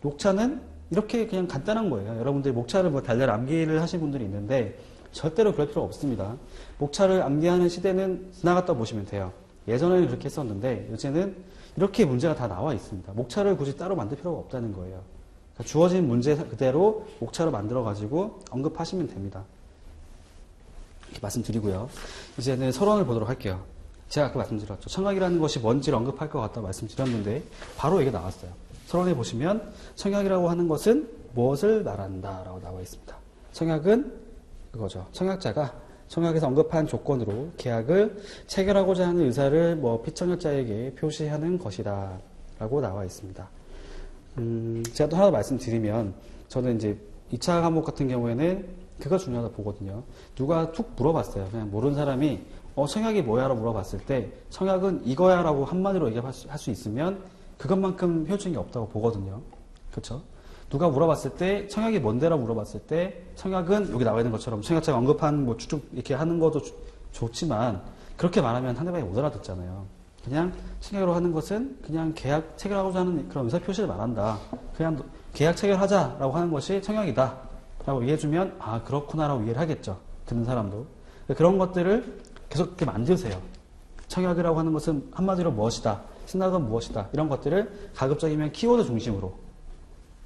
목차는 이렇게 그냥 간단한 거예요. 여러분들이 목차를 달달 암기를 하신 분들이 있는데 절대로 그럴 필요 없습니다. 목차를 암기하는 시대는 지나갔다 보시면 돼요. 예전에는 그렇게 했었는데 요새는 이렇게 문제가 다 나와 있습니다. 목차를 굳이 따로 만들 필요가 없다는 거예요. 그러니까 주어진 문제 그대로 목차를 만들어가지고 언급하시면 됩니다. 이렇게 말씀드리고요. 이제는 서론을 보도록 할게요. 제가 아까 말씀드렸죠. 청약이라는 것이 뭔지를 언급할 것 같다고 말씀드렸는데 바로 이게 나왔어요. 서론에 보시면 청약이라고 하는 것은 무엇을 말한다 라고 나와 있습니다. 청약은 그거죠. 청약자가 청약에서 언급한 조건으로 계약을 체결하고자 하는 의사를 피청약자에게 표시하는 것이다 라고 나와 있습니다. 제가 또 하나 말씀드리면 저는 이제 2차 과목 같은 경우에는 그거 중요하다 보거든요. 누가 툭 물어봤어요. 그냥 모르는 사람이 청약이 뭐야? 라고 물어봤을 때 청약은 이거야 라고 한마디로 얘기할 수 있으면 그것만큼 효율적인 게 없다고 보거든요. 그렇죠? 누가 물어봤을 때 청약이 뭔데라고 물어봤을 때 청약은 여기 나와 있는 것처럼 청약자가 언급한 쭉쭉 이렇게 하는 것도 좋지만 그렇게 말하면 상대방이 못 알아듣잖아요. 그냥 청약으로 하는 것은 그냥 계약 체결하고자 하는 그런 의사표시를 말한다. 그냥 계약 체결하자라고 하는 것이 청약이다 라고 이해해주면 아 그렇구나 라고 이해를 하겠죠. 듣는 사람도. 그런 것들을 계속 이렇게 만드세요. 청약이라고 하는 것은 한마디로 무엇이다, 생각은 무엇이다, 이런 것들을 가급적이면 키워드 중심으로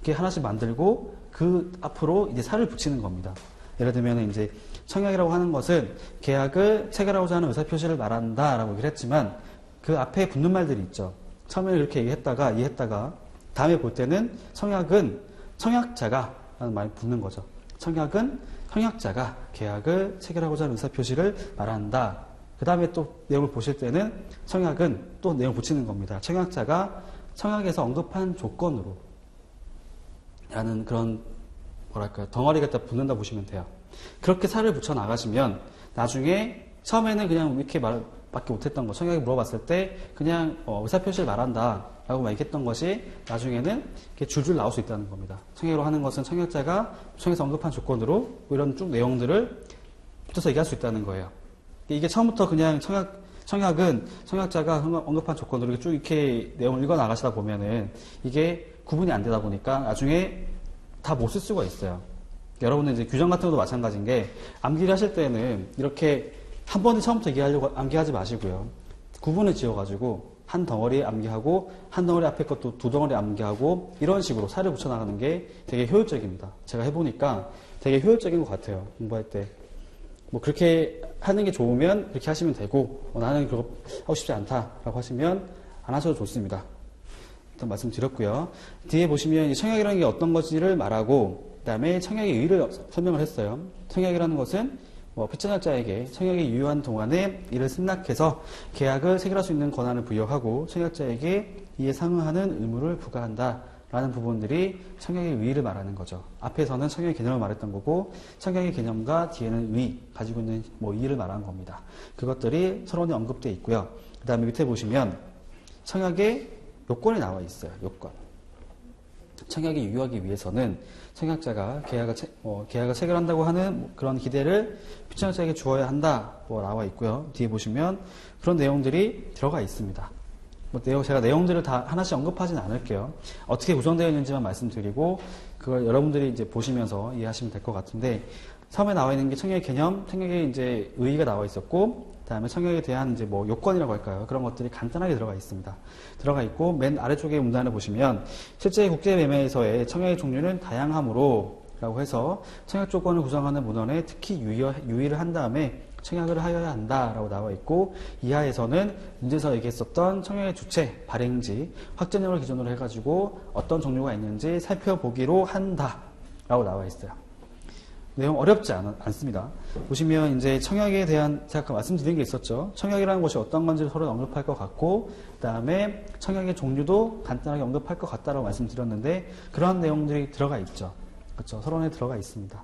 이렇게 하나씩 만들고 그 앞으로 이제 살을 붙이는 겁니다. 예를 들면 이제 청약이라고 하는 것은 계약을 체결하고자 하는 의사표시를 말한다 라고 얘기를 했지만 그 앞에 붙는 말들이 있죠. 처음에 이렇게 이해했다가 다음에 볼 때는 청약은 청약자가 라는 말이 붙는 거죠. 청약은 청약자가 계약을 체결하고자 하는 의사표시를 말한다. 그 다음에 또 내용을 보실 때는 청약은 또 내용 붙이는 겁니다. 청약자가 청약에서 언급한 조건으로 라는 그런 덩어리가 딱 붙는다 보시면 돼요. 그렇게 살을 붙여 나가시면 나중에 처음에는 그냥 이렇게 말밖에 못했던 거 청약이 물어봤을 때 그냥 의사표시를 말한다 라고 얘기했던 것이 나중에는 이렇게 줄줄 나올 수 있다는 겁니다. 청약으로 하는 것은 청약자가 청약에서 언급한 조건으로 이런 쭉 내용들을 붙여서 얘기할 수 있다는 거예요. 이게 처음부터 그냥 청약은 청약자가 언급한 조건으로 쭉 이렇게 내용을 읽어 나가시다 보면은 이게 구분이 안 되다 보니까 나중에 다 못 쓸 수가 있어요. 여러분은 이제 규정 같은 것도 마찬가지인 게 암기를 하실 때는 이렇게 한 번에 처음부터 얘기하려고 암기하지 마시고요. 구분을 지어가지고 한 덩어리 암기하고 한 덩어리 앞에 것도 두 덩어리 암기하고 이런 식으로 살을 붙여 나가는 게 되게 효율적입니다. 제가 해보니까 되게 효율적인 것 같아요. 공부할 때. 그렇게 하는 게 좋으면 그렇게 하시면 되고 나는 그거 하고 싶지 않다라고 하시면 안 하셔도 좋습니다. 일단 말씀드렸고요. 뒤에 보시면 청약이라는 게 어떤 것인지를 말하고 그 다음에 청약의 의의를 설명을 했어요. 청약이라는 것은 피청약자에게 청약이 유효한 동안에 이를 승낙해서 계약을 체결할 수 있는 권한을 부여하고 청약자에게 이에 상응하는 의무를 부과한다 라는 부분들이 청약의 의의를 말하는 거죠. 앞에서는 청약의 개념을 말했던 거고 청약의 개념과 뒤에는 의의, 가지고 있는 의의를 말하는 겁니다. 그것들이 서론에 언급되어 있고요. 그 다음에 밑에 보시면 청약의 요건이 나와 있어요. 요건. 청약이 유효하기 위해서는 청약자가 계약을 체결한다고 하는 그런 기대를 피청약자에게 주어야 한다 나와 있고요. 뒤에 보시면 그런 내용들이 들어가 있습니다. 제가 내용들을 다 하나씩 언급하진 않을게요. 어떻게 구성되어 있는지만 말씀드리고 그걸 여러분들이 이제 보시면서 이해하시면 될 것 같은데 처음에 나와 있는 게 청약의 개념, 청약의 이제 의의가 나와 있었고 그다음에 청약에 대한 이제 요건이라고 할까요? 그런 것들이 간단하게 들어가 있습니다. 들어가 있고 맨 아래쪽에 문단을 보시면 실제 국제 매매에서의 청약의 종류는 다양하므로 라고 해서 청약 조건을 구성하는 문헌에 특히 유의를 한 다음에 청약을 하여야 한다라고 나와 있고 이하에서는 문제에서 얘기했었던 청약의 주체, 발행지, 확정력을 기준으로 해가지고 어떤 종류가 있는지 살펴보기로 한다라고 나와 있어요. 내용 어렵지 않습니다. 보시면 이제 청약에 대한 제가 아까 말씀드린 게 있었죠. 청약이라는 것이 어떤 건지를 서로 언급할 것 같고 그 다음에 청약의 종류도 간단하게 언급할 것 같다라고 말씀드렸는데 그런 내용들이 들어가 있죠. 그렇죠. 서론에 들어가 있습니다.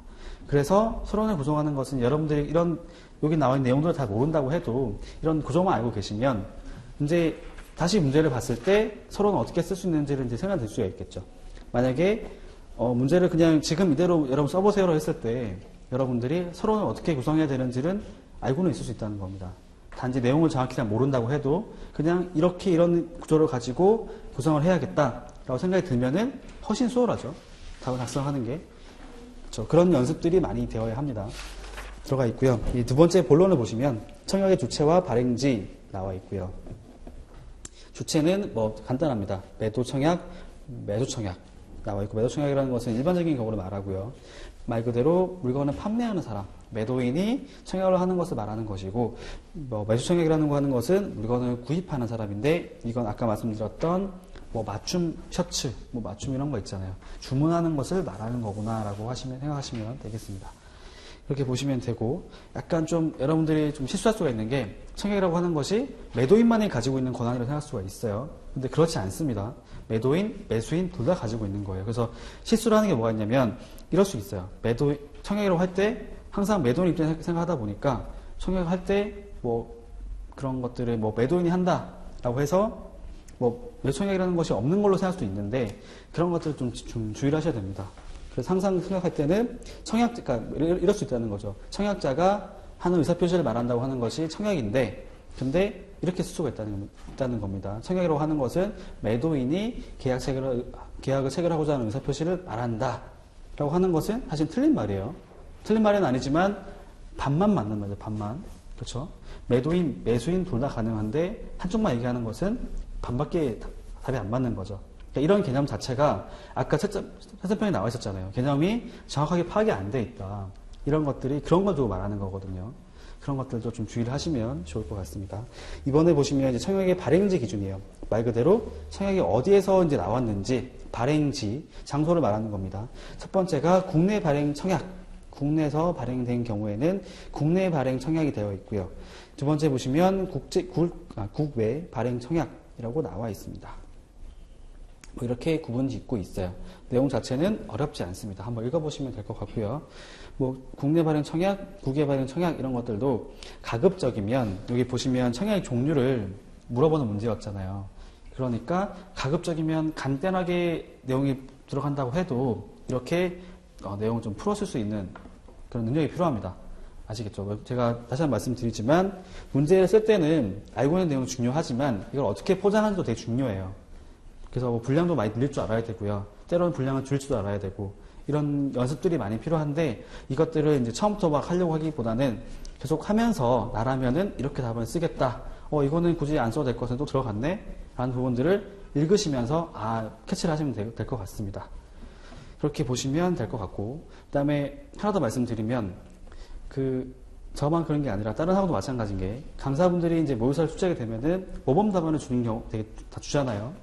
그래서 서론을 구성하는 것은 여러분들이 이런 여기 나와 있는 내용들을 다 모른다고 해도 이런 구조만 알고 계시면 이제 다시 문제를 봤을 때 서론을 어떻게 쓸 수 있는지를 이제 생각될 수가 있겠죠. 만약에 문제를 그냥 지금 이대로 여러분 써보세요라고 했을 때 여러분들이 서론을 어떻게 구성해야 되는지는 알고는 있을 수 있다는 겁니다. 단지 내용을 정확히 잘 모른다고 해도 그냥 이렇게 이런 구조를 가지고 구성을 해야겠다라고 생각이 들면은 훨씬 수월하죠. 답을 작성하는 게. 그렇죠. 그런 연습들이 많이 되어야 합니다. 들어가 있고요. 이 두 번째 본론을 보시면 청약의 주체와 발행지 나와 있고요. 주체는 뭐 간단합니다. 매도 청약, 매수 청약 나와 있고, 매도 청약이라는 것은 일반적인 경우를 말하고요. 말 그대로 물건을 판매하는 사람, 매도인이 청약을 하는 것을 말하는 것이고, 뭐 매수 청약이라는 거 하는 것은 물건을 구입하는 사람인데, 이건 아까 말씀드렸던 뭐 맞춤 셔츠, 뭐 맞춤 이런 거 있잖아요. 주문하는 것을 말하는 거구나라고 생각하시면 되겠습니다. 그렇게 보시면 되고, 약간 좀 여러분들이 좀 실수할 수가 있는 게, 청약이라고 하는 것이 매도인만이 가지고 있는 권한이라고 생각할 수가 있어요. 근데 그렇지 않습니다. 매도인, 매수인 둘 다 가지고 있는 거예요. 그래서 실수를 하는 게 뭐가 있냐면 이럴 수 있어요. 청약이라고 할 때 항상 매도인 입장에서 생각하다 보니까 청약을 할 때 뭐 그런 것들을 뭐 매도인이 한다라고 해서 뭐 매수청약이라는 것이 없는 걸로 생각할 수도 있는데, 그런 것들을 좀 주의를 하셔야 됩니다. 그래서 항상 생각할 때는 그러니까 이럴 수 있다는 거죠. 청약자가 하는 의사표시를 말한다고 하는 것이 청약인데, 근데 이렇게 쓸 수가 있다는 겁니다. 청약이라고 하는 것은 매도인이 계약을 체결하고자 하는 의사표시를 말한다 라고 하는 것은 사실 틀린 말이에요. 틀린 말은 아니지만 반만 맞는 말이죠. 반만. 그렇죠? 매도인, 매수인 둘 다 가능한데 한쪽만 얘기하는 것은 반밖에 답이 안 맞는 거죠. 그러니까 이런 개념 자체가 아까 채점편에 나와 있었잖아요. 개념이 정확하게 파악이 안 돼 있다. 이런 것들이 그런 걸 두고 말하는 거거든요. 그런 것들도 좀 주의를 하시면 좋을 것 같습니다. 이번에 보시면 이제 청약의 발행지 기준이에요. 말 그대로 청약이 어디에서 이제 나왔는지, 발행지, 장소를 말하는 겁니다. 첫 번째가 국내 발행 청약. 국내에서 발행된 경우에는 국내 발행 청약이 되어 있고요. 두 번째 보시면 국외 발행 청약이라고 나와 있습니다. 뭐 이렇게 구분 짓고 있어요. 내용 자체는 어렵지 않습니다. 한번 읽어보시면 될 것 같고요. 뭐 국내 발행 청약, 국외 발행 청약 이런 것들도 가급적이면 여기 보시면 청약의 종류를 물어보는 문제였잖아요. 그러니까 가급적이면 간단하게 내용이 들어간다고 해도 이렇게 내용을 좀 풀었을 수 있는 그런 능력이 필요합니다. 아시겠죠? 제가 다시 한번 말씀드리지만 문제를 쓸 때는 알고 있는 내용도 중요하지만 이걸 어떻게 포장하는지도 되게 중요해요. 그래서 뭐 분량도 많이 늘릴 줄 알아야 되고요. 때로는 분량을 줄일 줄 알아야 되고 이런 연습들이 많이 필요한데 이것들을 이제 처음부터 막 하려고 하기보다는 계속 하면서 나라면은 이렇게 답을 쓰겠다. 이거는 굳이 안 써도 될 것은 또 들어갔네? 라는 부분들을 읽으시면서 캐치를 하시면 될 것 같습니다. 그렇게 보시면 될 것 같고, 그 다음에 하나 더 말씀드리면 저만 그런 게 아니라 다른 학원도 마찬가지인 게 강사분들이 이제 모의사를 출제하게 되면은 모범 답안을 주는 경우 되게 다 주잖아요.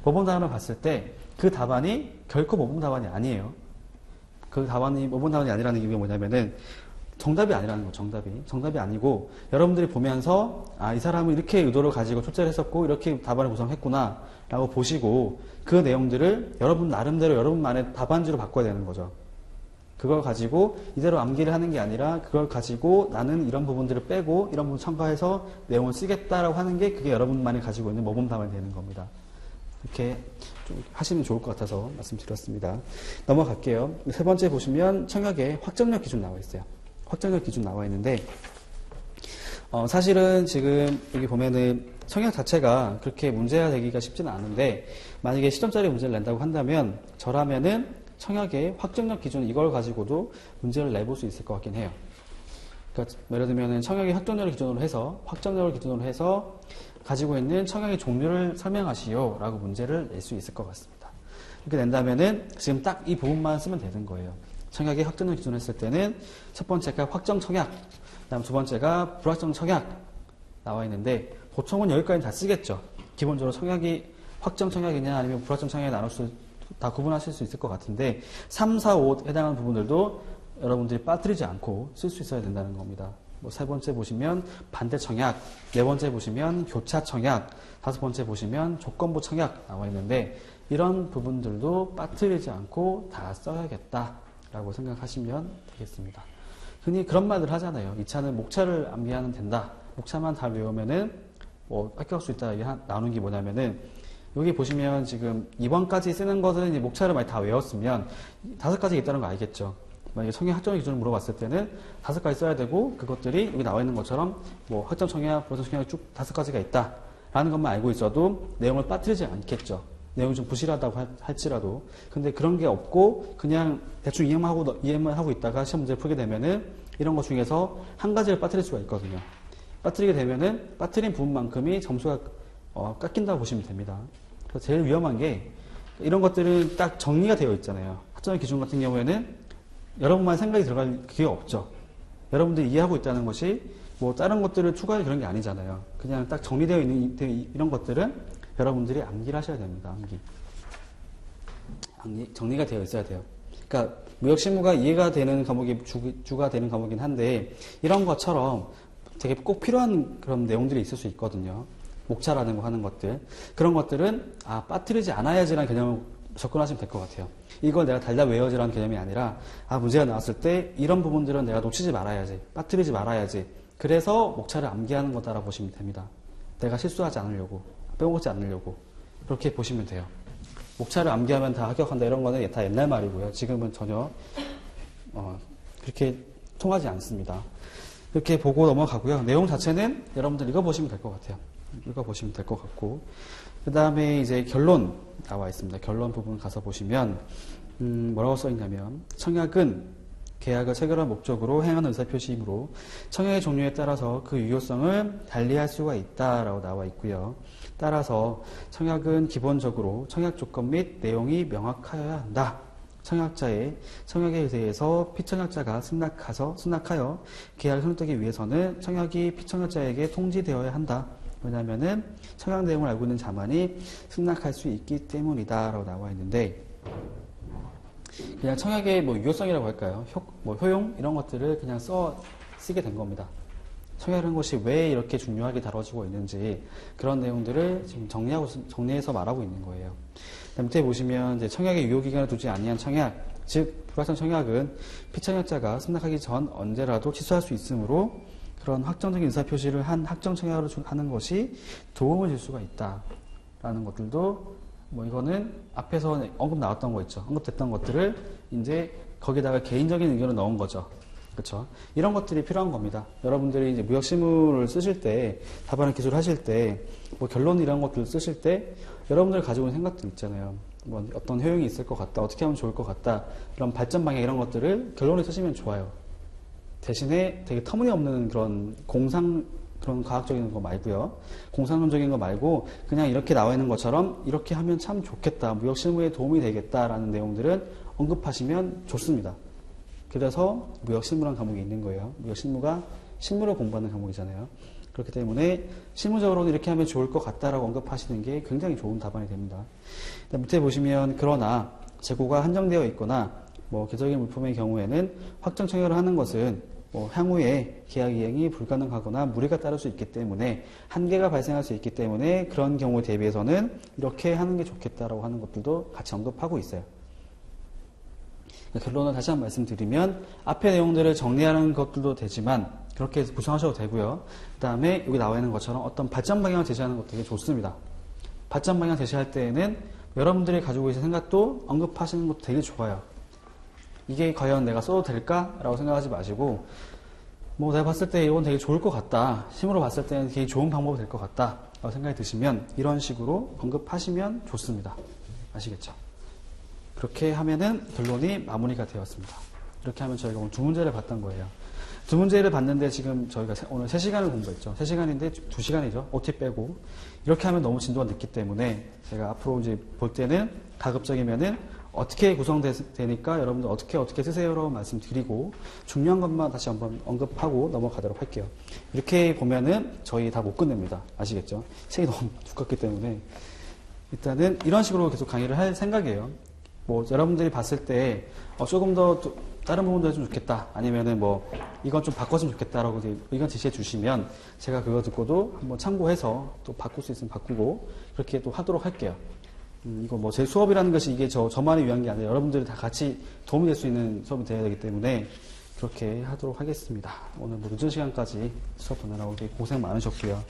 모범 답안을 봤을 때 그 답안이 결코 모범 답안이 아니에요. 그 답안이 모범 답안이 아니라는 이유가 뭐냐면은 정답이 아니라는 거죠. 정답이 아니고 여러분들이 보면서 이 사람은 이렇게 의도를 가지고 출제를 했었고 이렇게 답안을 구성했구나 라고 보시고 그 내용들을 여러분 나름대로 여러분만의 답안지로 바꿔야 되는 거죠. 그걸 가지고 이대로 암기를 하는 게 아니라 그걸 가지고 나는 이런 부분들을 빼고 이런 부분 첨가해서 내용을 쓰겠다라고 하는 게 그게 여러분만이 가지고 있는 모범 답안이 되는 겁니다. 이렇게 좀 하시면 좋을 것 같아서 말씀드렸습니다. 넘어갈게요. 세 번째 보시면 청약의 확정력 기준 나와 있어요. 확정력 기준 나와 있는데 사실은 지금 여기 보면은 청약 자체가 그렇게 문제가 되기가 쉽지는 않은데 만약에 시점짜리 문제를 낸다고 한다면 저라면은 청약의 확정력 기준 이걸 가지고도 문제를 내볼 수 있을 것 같긴 해요. 그러니까 예를 들면 청약의 확정력을 기준으로 해서 가지고 있는 청약의 종류를 설명하시오 라고 문제를 낼 수 있을 것 같습니다. 이렇게 낸다면은 지금 딱 이 부분만 쓰면 되는 거예요. 청약의 확정력 기준을 했을 때는 첫 번째가 확정 청약, 그다음 두 번째가 불확정 청약 나와 있는데 보통은 여기까지 다 쓰겠죠. 기본적으로 청약이 확정 청약이냐 아니면 불확정 청약에 다 구분하실 수 있을 것 같은데 3, 4, 5 해당하는 부분들도 여러분들이 빠뜨리지 않고 쓸 수 있어야 된다는 겁니다. 세 번째 보시면 반대 청약, 네 번째 보시면 교차 청약, 다섯 번째 보시면 조건부 청약 나와 있는데 이런 부분들도 빠뜨리지 않고 다 써야겠다라고 생각하시면 되겠습니다. 흔히 그런 말들 하잖아요. 이 차는 목차를 암기하면 된다. 목차만 다 외우면은 합격할 수 있다. 나오는 게 뭐냐면은 여기 보시면 지금 2번까지 쓰는 것은 이제 목차를 많이 다 외웠으면 5가지 있다는 거 알겠죠? 만약에 청약 확정 기준을 물어봤을 때는 5가지 써야 되고 그것들이 여기 나와 있는 것처럼 확정 청약, 불확정 청약 쭉 5가지가 있다 라는 것만 알고 있어도 내용을 빠뜨리지 않겠죠. 내용이 좀 부실하다고 할지라도. 근데 그런 게 없고 그냥 대충 이해만 하고 있다가 시험 문제를 풀게 되면은 이런 것 중에서 한 가지를 빠뜨릴 수가 있거든요. 빠뜨리게 되면은 빠뜨린 부분만큼이 점수가 깎인다고 보시면 됩니다. 그래서 제일 위험한 게 이런 것들은 딱 정리가 되어 있잖아요. 학점의 기준 같은 경우에는 여러분만 생각이 들어갈 그게 없죠. 여러분들이 이해하고 있다는 것이 뭐 다른 것들을 추가할 그런 게 아니잖아요. 그냥 딱 정리되어 있는 이런 것들은 여러분들이 암기를 하셔야 됩니다. 정리가 되어 있어야 돼요. 그러니까 무역실무가 이해가 되는 과목이 주가 되는 과목이긴 한데 이런 것처럼 되게 꼭 필요한 그런 내용들이 있을 수 있거든요. 목차라는 거 하는 것들. 그런 것들은 빠뜨리지 않아야지라는 개념을 접근하시면 될 것 같아요. 이걸 내가 달달 외워지라는 개념이 아니라 문제가 나왔을 때 이런 부분들은 내가 놓치지 말아야지. 빠뜨리지 말아야지. 그래서 목차를 암기하는 거다라고 보시면 됩니다. 내가 실수하지 않으려고. 빼먹지 않으려고. 그렇게 보시면 돼요. 목차를 암기하면 다 합격한다 이런 거는 다 옛날 말이고요. 지금은 전혀 그렇게 통하지 않습니다. 이렇게 보고 넘어가고요. 내용 자체는 여러분들 읽어보시면 될 것 같아요. 읽어보시면 될 것 같고 그 다음에 이제 결론 나와 있습니다. 결론 부분 가서 보시면 뭐라고 써있냐면 청약은 계약을 체결한 목적으로 행하는 의사표시이므로 청약의 종류에 따라서 그 유효성을 달리할 수가 있다라고 나와 있고요. 따라서 청약은 기본적으로 청약 조건 및 내용이 명확하여야 한다. 청약에 대해서 피청약자가 승낙하여 계약을 성립하기 위해서는 청약이 피청약자에게 통지되어야 한다. 왜냐하면은 청약 내용을 알고 있는 자만이 승낙할 수 있기 때문이다라고 나와 있는데 그냥 청약의 뭐 유효성이라고 할까요? 효용 이런 것들을 그냥 쓰게 된 겁니다. 청약이라는 것이 왜 이렇게 중요하게 다뤄지고 있는지 그런 내용들을 지금 정리해서 말하고 있는 거예요. 밑에 보시면 이제 청약의 유효기간을 두지 아니한 청약, 즉 불확정 청약은 피청약자가 승낙하기 전 언제라도 취소할 수 있으므로 그런 확정적인 의사표시를 한 확정 청약으로 하는 것이 도움을 줄 수가 있다라는 것들도 뭐 이거는 앞에서 언급됐던 것들을 이제 거기다가 개인적인 의견을 넣은 거죠. 그렇죠? 이런 것들이 필요한 겁니다. 여러분들이 이제 무역실무를 쓰실 때, 답안을 기술을 하실 때, 뭐 결론 이런 것들을 쓰실 때, 여러분들이 가지고 있는 생각들 있잖아요. 뭐 어떤 효용이 있을 것 같다, 어떻게 하면 좋을 것 같다, 이런 발전 방향 이런 것들을 결론에 쓰시면 좋아요. 대신에 되게 터무니없는 그런 그런 과학적인 거 말고요. 공상론적인 거 말고 그냥 이렇게 나와 있는 것처럼 이렇게 하면 참 좋겠다, 무역실무에 도움이 되겠다라는 내용들은 언급하시면 좋습니다. 그래서 무역실무라는 과목이 있는 거예요. 무역실무가 실무를 공부하는 과목이잖아요. 그렇기 때문에 실무적으로는 이렇게 하면 좋을 것 같다라고 언급하시는 게 굉장히 좋은 답안이 됩니다. 밑에 보시면 그러나 재고가 한정되어 있거나 뭐 개적인 물품의 경우에는 확정 청약을 하는 것은 뭐 향후에 계약 이행이 불가능하거나 무리가 따를 수 있기 때문에 한계가 발생할 수 있기 때문에 그런 경우에 대비해서는 이렇게 하는 게 좋겠다라고 하는 것들도 같이 언급하고 있어요. 결론을 다시 한번 말씀드리면 앞의 내용들을 정리하는 것들도 되지만 그렇게 해서 구성하셔도 되고요. 그 다음에 여기 나와 있는 것처럼 어떤 발전 방향을 제시하는 것도 되게 좋습니다. 발전 방향 제시할 때에는 여러분들이 가지고 계신 생각도 언급하시는 것도 되게 좋아요. 이게 과연 내가 써도 될까? 라고 생각하지 마시고 뭐 내가 봤을 때 이건 되게 좋을 것 같다. 심으로 봤을 때는 되게 좋은 방법이 될 것 같다. 라고 생각이 드시면 이런 식으로 언급하시면 좋습니다. 아시겠죠? 그렇게 하면은 결론이 마무리가 되었습니다. 이렇게 하면 저희가 오늘 두 문제를 봤던 거예요. 두 문제를 봤는데 지금 저희가 오늘 3시간을 공부했죠. 3시간인데 2시간이죠. OT 빼고. 이렇게 하면 너무 진도가 늦기 때문에 제가 앞으로 이제 볼 때는 가급적이면은 어떻게 구성되니까 여러분들 어떻게 쓰세요라고 말씀드리고 중요한 것만 다시 한번 언급하고 넘어가도록 할게요. 이렇게 보면은 저희 다 못 끝냅니다. 아시겠죠? 책이 너무 두껍기 때문에 일단은 이런 식으로 계속 강의를 할 생각이에요. 뭐 여러분들이 봤을 때 조금 더 다른 부분도 해주면 좋겠다 아니면은 뭐 이건 좀 바꿨으면 좋겠다라고 의견 제시해 주시면 제가 그거 듣고도 한번 참고해서 또 바꿀 수 있으면 바꾸고 그렇게 또 하도록 할게요. 이거 뭐 제 수업이라는 것이 이게 저만을 위한 게 아니라 여러분들이 다 같이 도움이 될 수 있는 수업이 되어야 되기 때문에 그렇게 하도록 하겠습니다. 오늘 뭐 늦은 시간까지 수업 보느라고 고생 많으셨고요.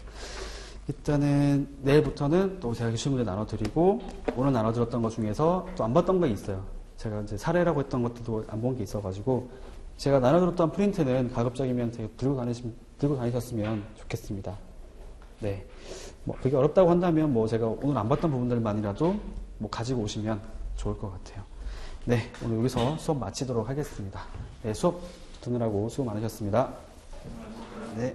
일단은 내일부터는 또 제가 기출 문제 나눠드리고 오늘 나눠드렸던 것 중에서 또 안 봤던 거 있어요. 제가 이제 사례라고 했던 것들도 안 본 게 있어가지고 제가 나눠드렸던 프린트는 가급적이면 되게 들고 다니셨으면 좋겠습니다. 네. 뭐 그게 어렵다고 한다면 뭐 제가 오늘 안 봤던 부분들만이라도 뭐 가지고 오시면 좋을 것 같아요. 네. 오늘 여기서 수업 마치도록 하겠습니다. 네. 수업 듣느라고 수고 많으셨습니다. 네.